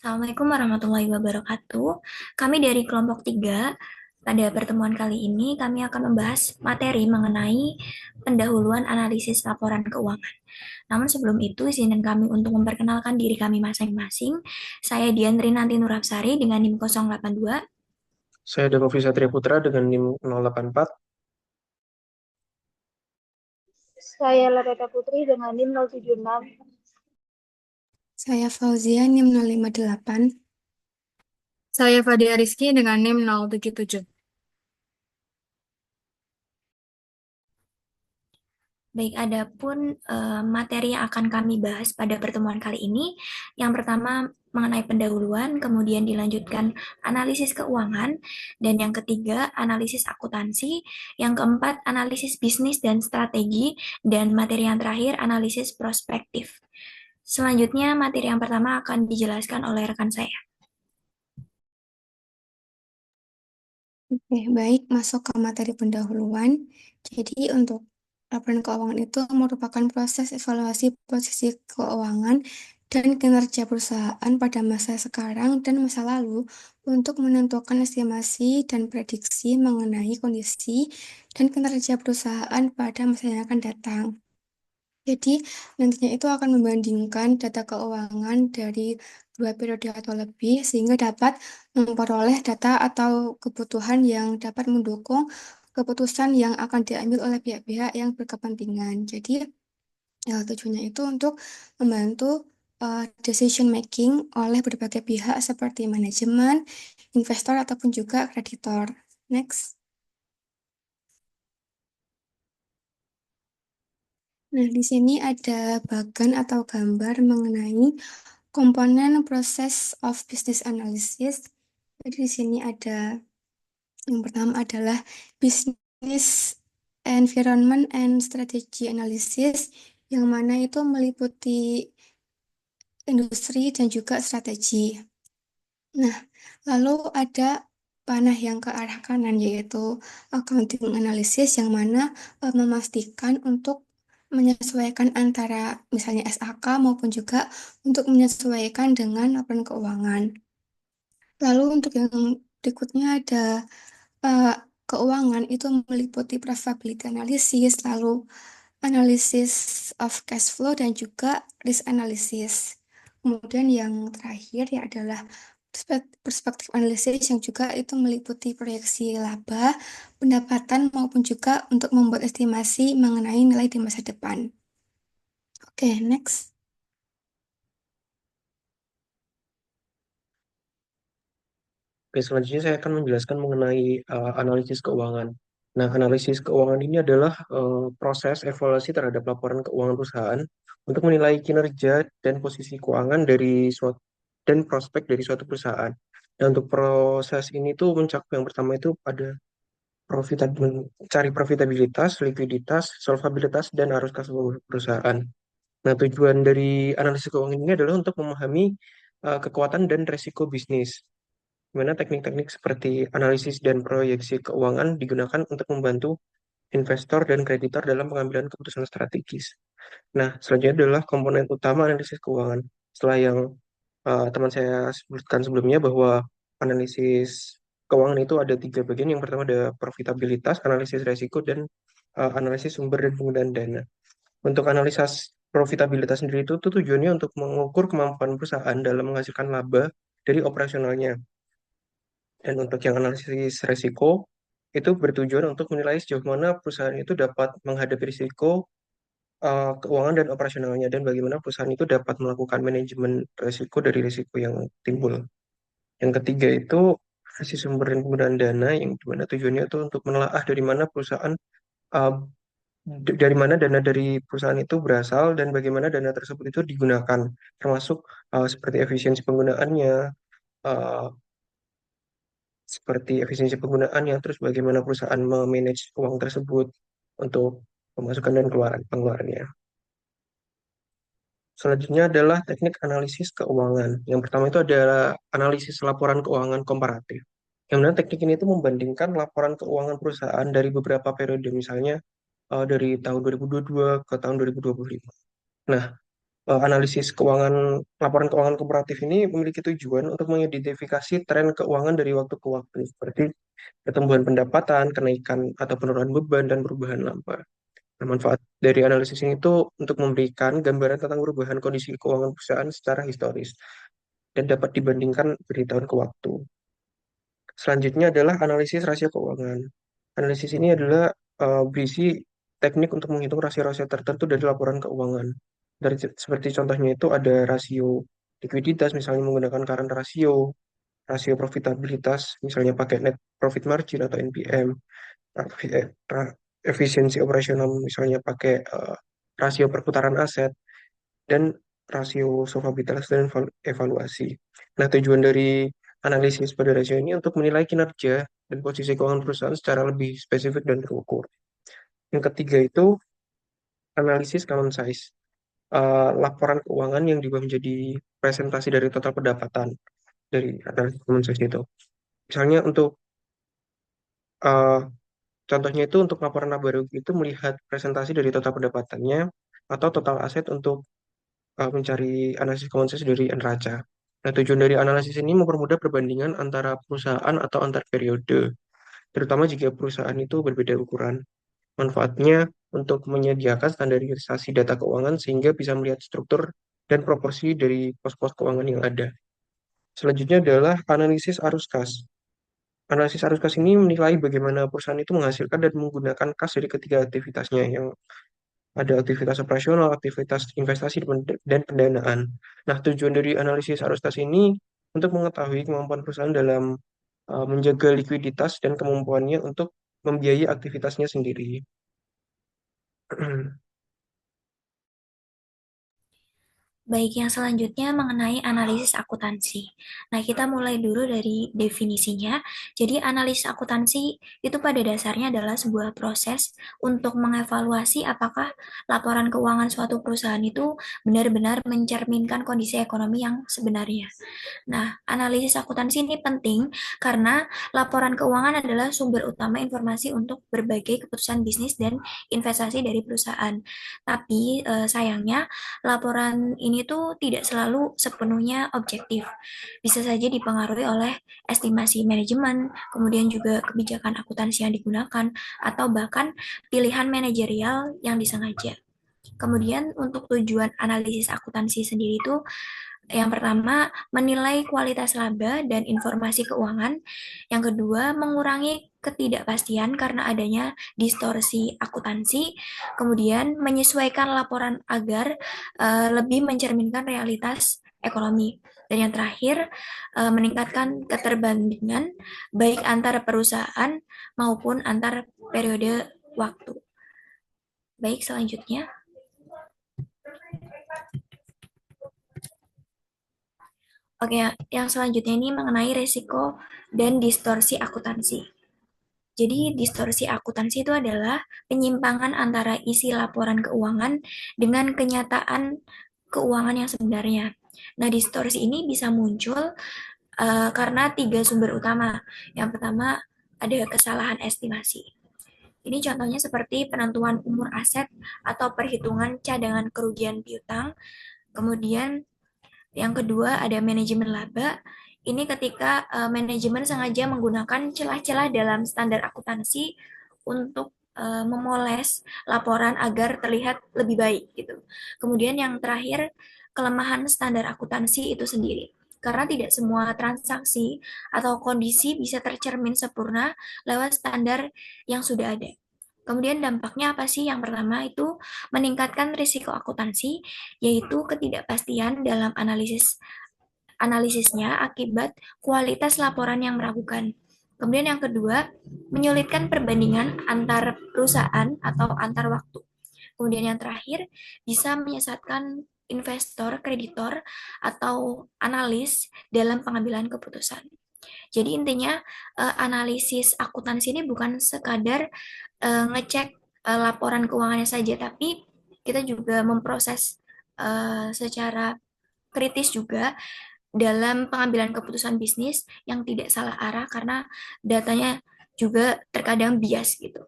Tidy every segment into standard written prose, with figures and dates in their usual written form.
Assalamualaikum warahmatullahi wabarakatuh. Kami dari kelompok 3, pada pertemuan kali ini kami akan membahas materi mengenai pendahuluan analisis laporan keuangan. Namun sebelum itu, izinkan kami untuk memperkenalkan diri kami masing-masing. Saya Dian Rinanti Nurapsari dengan NIM 082. Saya Demovi Satria Putra dengan NIM 084. Saya Loreta Putri dengan NIM 076. Saya Fauzia NIM 058. Saya Fadia Rizky dengan NIM 077. Baik, adapun materi yang akan kami bahas pada pertemuan kali ini, yang pertama mengenai pendahuluan, kemudian dilanjutkan analisis keuangan, dan yang ketiga analisis akuntansi, yang keempat analisis bisnis dan strategi, dan materi yang terakhir analisis prospektif. Selanjutnya, materi yang pertama akan dijelaskan oleh rekan saya. Oke, baik, masuk ke materi pendahuluan. Jadi untuk laporan keuangan itu merupakan proses evaluasi posisi keuangan dan kinerja perusahaan pada masa sekarang dan masa lalu untuk menentukan estimasi dan prediksi mengenai kondisi dan kinerja perusahaan pada masa yang akan datang. Jadi, nantinya itu akan membandingkan data keuangan dari 2 periode atau lebih, sehingga dapat memperoleh data atau kebutuhan yang dapat mendukung keputusan yang akan diambil oleh pihak-pihak yang berkepentingan. Jadi, tujuannya itu untuk membantu decision making oleh berbagai pihak seperti manajemen, investor, ataupun juga kreditor. Next. Nah, di sini ada bagan atau gambar mengenai komponen proses of business analysis. Jadi di sini ada yang pertama adalah business environment and strategy analysis, yang mana itu meliputi industri dan juga strategi. Nah, lalu ada panah yang ke arah kanan yaitu accounting analysis, yang mana memastikan untuk menyesuaikan antara misalnya SAK maupun juga untuk menyesuaikan dengan laporan keuangan. Lalu untuk yang berikutnya ada uh, keuangan itu meliputi profitability analysis, lalu analysis of cash flow dan juga risk analysis. Kemudian yang terakhir ya adalah perspektif analisis, yang juga itu meliputi proyeksi laba, pendapatan maupun juga untuk membuat estimasi mengenai nilai di masa depan. Oke, next. Oke, selanjutnya saya akan menjelaskan mengenai analisis keuangan. Nah, analisis keuangan ini adalah proses evaluasi terhadap laporan keuangan perusahaan untuk menilai kinerja dan posisi keuangan dari suatu dan prospek dari suatu perusahaan. Dan untuk proses ini tuh mencakup yang pertama itu ada mencari profitabilitas, likuiditas, solvabilitas, dan arus kas perusahaan. Nah, tujuan dari analisis keuangan ini adalah untuk memahami kekuatan dan resiko bisnis, di mana teknik-teknik seperti analisis dan proyeksi keuangan digunakan untuk membantu investor dan kreditor dalam pengambilan keputusan strategis. Nah, selanjutnya adalah komponen utama analisis keuangan. Setelah yang teman saya sebutkan sebelumnya bahwa analisis keuangan itu ada 3 bagian. Yang pertama ada profitabilitas, analisis resiko, dan analisis sumber dan penggunaan dana. Untuk analisis profitabilitas sendiri itu tuh tujuannya untuk mengukur kemampuan perusahaan dalam menghasilkan laba dari operasionalnya. Dan untuk yang analisis resiko, itu bertujuan untuk menilai sejauh mana perusahaan itu dapat menghadapi risiko keuangan dan operasionalnya, dan bagaimana perusahaan itu dapat melakukan manajemen risiko dari risiko yang timbul. Yang ketiga itu analisis sumber dan penggunaan dana, yang dimana tujuannya itu untuk menelaah dari mana perusahaan uh, dari mana dana dari perusahaan itu berasal dan bagaimana dana tersebut itu digunakan, termasuk seperti efisiensi penggunaannya, uh, seperti efisiensi penggunaannya, terus bagaimana perusahaan memanage uang tersebut untuk pemasukan dan pengeluarannya. Selanjutnya adalah teknik analisis keuangan. Yang pertama itu adalah analisis laporan keuangan komparatif. Yang mana teknik ini itu membandingkan laporan keuangan perusahaan dari beberapa periode, misalnya dari tahun 2022 ke tahun 2025. Nah, analisis keuangan, laporan keuangan kooperatif ini memiliki tujuan untuk mengidentifikasi tren keuangan dari waktu ke waktu, seperti pertumbuhan pendapatan, kenaikan atau penurunan beban, dan perubahan laba. Nah, manfaat dari analisis ini itu untuk memberikan gambaran tentang perubahan kondisi keuangan perusahaan secara historis dan dapat dibandingkan dari tahun ke waktu. Selanjutnya adalah analisis rasio keuangan. Analisis ini adalah berisi teknik untuk menghitung rasio-rasio tertentu dari laporan keuangan. Seperti contohnya itu ada rasio likuiditas, misalnya menggunakan current ratio, rasio profitabilitas, misalnya pakai net profit margin atau NPM, efisiensi operasional, misalnya pakai rasio perputaran aset, dan rasio solvabilitas dan evaluasi. Nah, tujuan dari analisis pada rasio ini untuk menilai kinerja dan posisi keuangan perusahaan secara lebih spesifik dan terukur. Yang ketiga itu analisis common size. Laporan keuangan yang diubah menjadi presentasi dari total pendapatan dari analisis common size itu. Misalnya untuk uh, contohnya itu untuk laporan laba rugi itu melihat presentasi dari total pendapatannya atau total aset untuk mencari analisis common sense dari neraca. Nah, tujuan dari analisis ini mempermudah perbandingan antara perusahaan atau antar periode, terutama jika perusahaan itu berbeda ukuran. Manfaatnya untuk menyediakan standarisasi data keuangan sehingga bisa melihat struktur dan proporsi dari pos-pos keuangan yang ada. Selanjutnya adalah analisis arus kas. Analisis arus kas ini menilai bagaimana perusahaan itu menghasilkan dan menggunakan kas dari ketiga aktivitasnya yang ada aktivitas operasional, aktivitas investasi, dan pendanaan. Nah, tujuan dari analisis arus kas ini untuk mengetahui kemampuan perusahaan dalam menjaga likuiditas dan kemampuannya untuk membiayai aktivitasnya sendiri. Baik, yang selanjutnya mengenai analisis akuntansi. Nah, kita mulai dulu dari definisinya. Jadi, analisis akuntansi itu pada dasarnya adalah sebuah proses untuk mengevaluasi apakah laporan keuangan suatu perusahaan itu benar-benar mencerminkan kondisi ekonomi yang sebenarnya. Nah, analisis akuntansi ini penting karena laporan keuangan adalah sumber utama informasi untuk berbagai keputusan bisnis dan investasi dari perusahaan. Tapi sayangnya laporan ini tuh tidak selalu sepenuhnya objektif. Bisa saja dipengaruhi oleh estimasi manajemen, kemudian juga kebijakan akuntansi yang digunakan, atau bahkan pilihan manajerial yang disengaja. Kemudian untuk tujuan analisis akuntansi sendiri itu yang pertama, menilai kualitas laba dan informasi keuangan. Yang kedua, mengurangi ketidakpastian karena adanya distorsi akuntansi. Kemudian, menyesuaikan laporan agar lebih mencerminkan realitas ekonomi. Dan yang terakhir, meningkatkan keterbandingan baik antar perusahaan maupun antar periode waktu. Baik, selanjutnya. Oke, yang selanjutnya ini mengenai risiko dan distorsi akuntansi. Jadi, distorsi akuntansi itu adalah penyimpangan antara isi laporan keuangan dengan kenyataan keuangan yang sebenarnya. Nah, distorsi ini bisa muncul karena tiga sumber utama. Yang pertama, ada kesalahan estimasi. Ini contohnya seperti penentuan umur aset atau perhitungan cadangan kerugian piutang. Kemudian yang kedua ada manajemen laba. Ini ketika manajemen sengaja menggunakan celah-celah dalam standar akuntansi untuk memoles laporan agar terlihat lebih baik gitu. Kemudian yang terakhir kelemahan standar akuntansi itu sendiri. Karena tidak semua transaksi atau kondisi bisa tercermin sempurna lewat standar yang sudah ada. Kemudian dampaknya apa sih? Yang pertama itu meningkatkan risiko akuntansi, yaitu ketidakpastian dalam analisisnya akibat kualitas laporan yang meragukan. Kemudian yang kedua, menyulitkan perbandingan antar perusahaan atau antar waktu. Kemudian yang terakhir, bisa menyesatkan investor, kreditor, atau analis dalam pengambilan keputusan. Jadi intinya analisis akuntansi ini bukan sekadar ngecek laporan keuangannya saja, tapi kita juga memproses secara kritis juga dalam pengambilan keputusan bisnis yang tidak salah arah karena datanya juga terkadang bias gitu.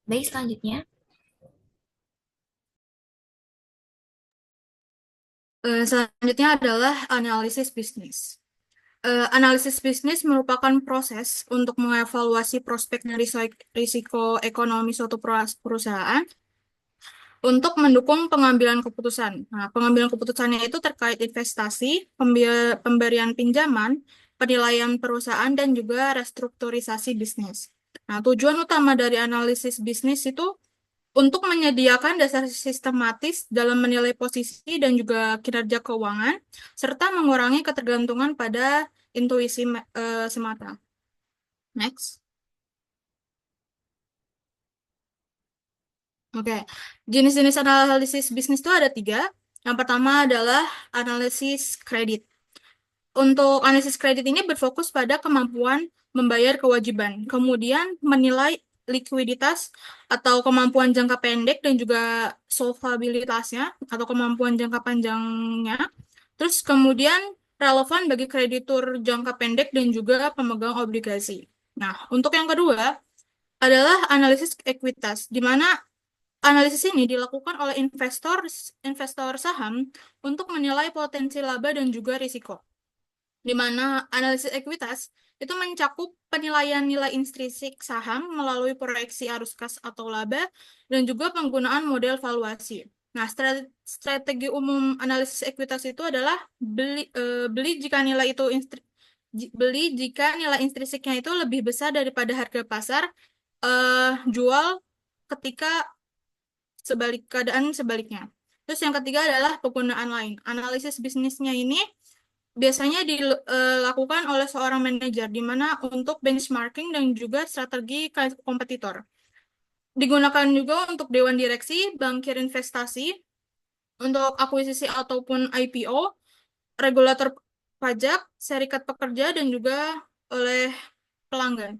Baik, selanjutnya. Selanjutnya adalah analisis bisnis. Analisis bisnis merupakan proses untuk mengevaluasi prospek dan risiko ekonomi suatu perusahaan untuk mendukung pengambilan keputusan. Nah, pengambilan keputusannya itu terkait investasi, pemberian pinjaman, penilaian perusahaan, dan juga restrukturisasi bisnis. Nah, tujuan utama dari analisis bisnis itu untuk menyediakan dasar sistematis dalam menilai posisi dan juga kinerja keuangan, serta mengurangi ketergantungan pada intuisi semata. Next. Oke, jenis-jenis analisis bisnis itu ada 3. Yang pertama adalah analisis kredit. Untuk analisis kredit ini berfokus pada kemampuan membayar kewajiban, kemudian menilai likuiditas atau kemampuan jangka pendek dan juga solvabilitasnya atau kemampuan jangka panjangnya. Terus kemudian relevan bagi kreditur jangka pendek dan juga pemegang obligasi. Nah, untuk yang kedua adalah analisis ekuitas, di mana analisis ini dilakukan oleh investor saham untuk menilai potensi laba dan juga risiko, di mana analisis ekuitas itu mencakup penilaian nilai intrinsik saham melalui proyeksi arus kas atau laba dan juga penggunaan model valuasi. Nah, strategi umum analisis ekuitas itu adalah beli jika nilai itu beli jika nilai intrinsiknya itu lebih besar daripada harga pasar, jual ketika keadaan sebaliknya. Terus yang ketiga adalah penggunaan lain. Analisis bisnisnya ini biasanya dilakukan oleh seorang manajer, di mana untuk benchmarking dan juga strategi kompetitor. Digunakan juga untuk dewan direksi, bankir investasi, untuk akuisisi ataupun IPO, regulator pajak, serikat pekerja, dan juga oleh pelanggan.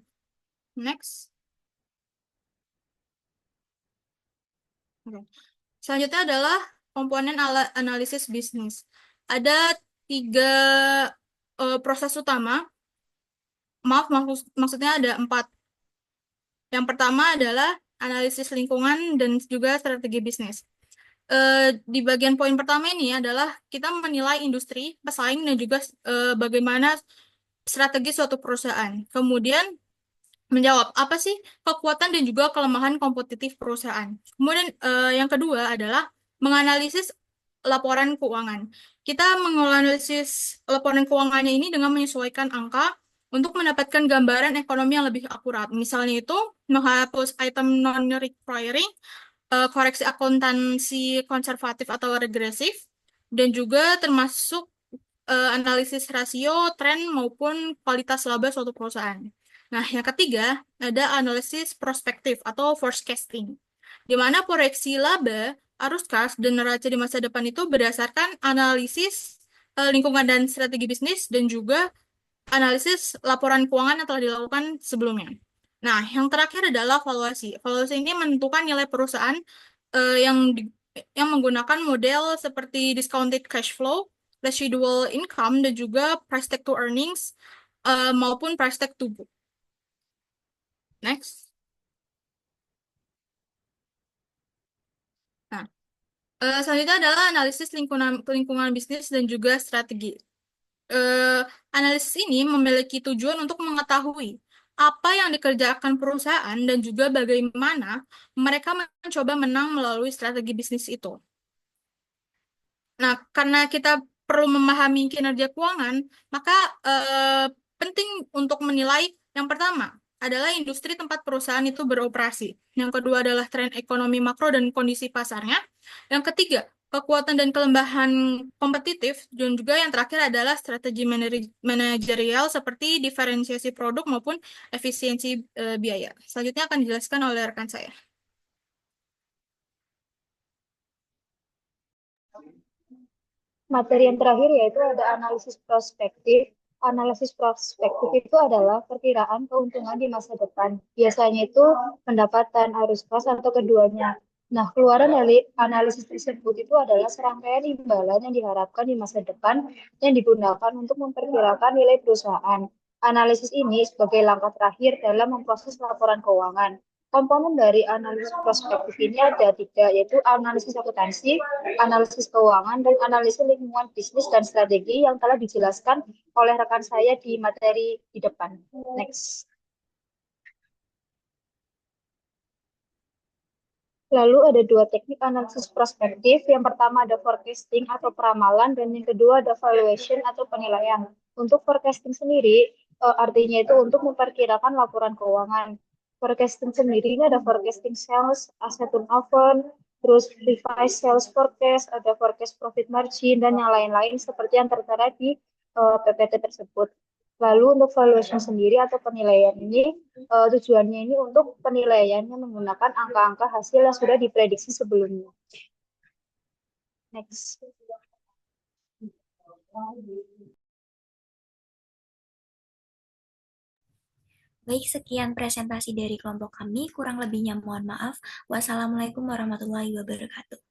Next. Oke. Selanjutnya adalah komponen analisis bisnis. Ada 3 proses utama. Maksudnya ada 4. Yang pertama adalah analisis lingkungan dan juga strategi bisnis. Di bagian poin pertama ini adalah kita menilai industri, pesaing, dan juga bagaimana strategi suatu perusahaan. Kemudian menjawab apa sih kekuatan dan juga kelemahan kompetitif perusahaan. Kemudian yang kedua adalah menganalisis laporan keuangan. Kita menganalisis laporan keuangannya ini dengan menyesuaikan angka untuk mendapatkan gambaran ekonomi yang lebih akurat. Misalnya itu menghapus item non-requiring, koreksi akuntansi konservatif atau regresif, dan juga termasuk analisis rasio, tren, maupun kualitas laba suatu perusahaan. Nah, yang ketiga ada analisis prospektif atau forecasting, di mana proyeksi laba, arus kas, dan neraca di masa depan itu berdasarkan analisis lingkungan dan strategi bisnis dan juga analisis laporan keuangan yang telah dilakukan sebelumnya. Nah, yang terakhir adalah valuasi. Valuasi ini menentukan nilai perusahaan yang menggunakan model seperti discounted cash flow, residual income, dan juga price tag to earnings, maupun price tag to book. Next. Nah, selanjutnya adalah analisis lingkungan bisnis dan juga strategi. Analisis ini memiliki tujuan untuk mengetahui apa yang dikerjakan perusahaan dan juga bagaimana mereka mencoba menang melalui strategi bisnis itu. Nah, karena kita perlu memahami kinerja keuangan, maka penting untuk menilai yang pertama adalah industri tempat perusahaan itu beroperasi. Yang kedua adalah tren ekonomi makro dan kondisi pasarnya. Yang ketiga, kekuatan dan kelemahan kompetitif. Dan juga yang terakhir adalah strategi manajerial seperti diferensiasi produk maupun efisiensi biaya. Selanjutnya akan dijelaskan oleh rekan saya. Materi yang terakhir yaitu ada analisis prospektif. Analisis prospektif itu adalah perkiraan keuntungan di masa depan. Biasanya itu pendapatan, arus kas, atau keduanya. Nah, keluaran dari analisis tersebut itu adalah serangkaian imbalan yang diharapkan di masa depan yang digunakan untuk memperkirakan nilai perusahaan. Analisis ini sebagai langkah terakhir dalam memproses laporan keuangan. Komponen dari analisis prospektif ini ada tiga, yaitu analisis akuntansi, analisis keuangan, dan analisis lingkungan bisnis dan strategi yang telah dijelaskan oleh rekan saya di materi di depan. Next. Lalu ada dua teknik analisis prospektif. Yang pertama ada forecasting atau peramalan, dan yang kedua ada valuation atau penilaian. Untuk forecasting sendiri, artinya itu untuk memperkirakan laporan keuangan. Forecasting sendiri ini ada forecasting sales, asset turnover, terus revised sales forecast, ada forecast profit margin, dan yang lain-lain seperti yang tertera di PPT tersebut. Lalu untuk valuation sendiri atau penilaian ini, tujuannya ini untuk penilaiannya menggunakan angka-angka hasil yang sudah diprediksi sebelumnya. Next. Baik, sekian presentasi dari kelompok kami. Kurang lebihnya mohon maaf. Wassalamualaikum warahmatullahi wabarakatuh.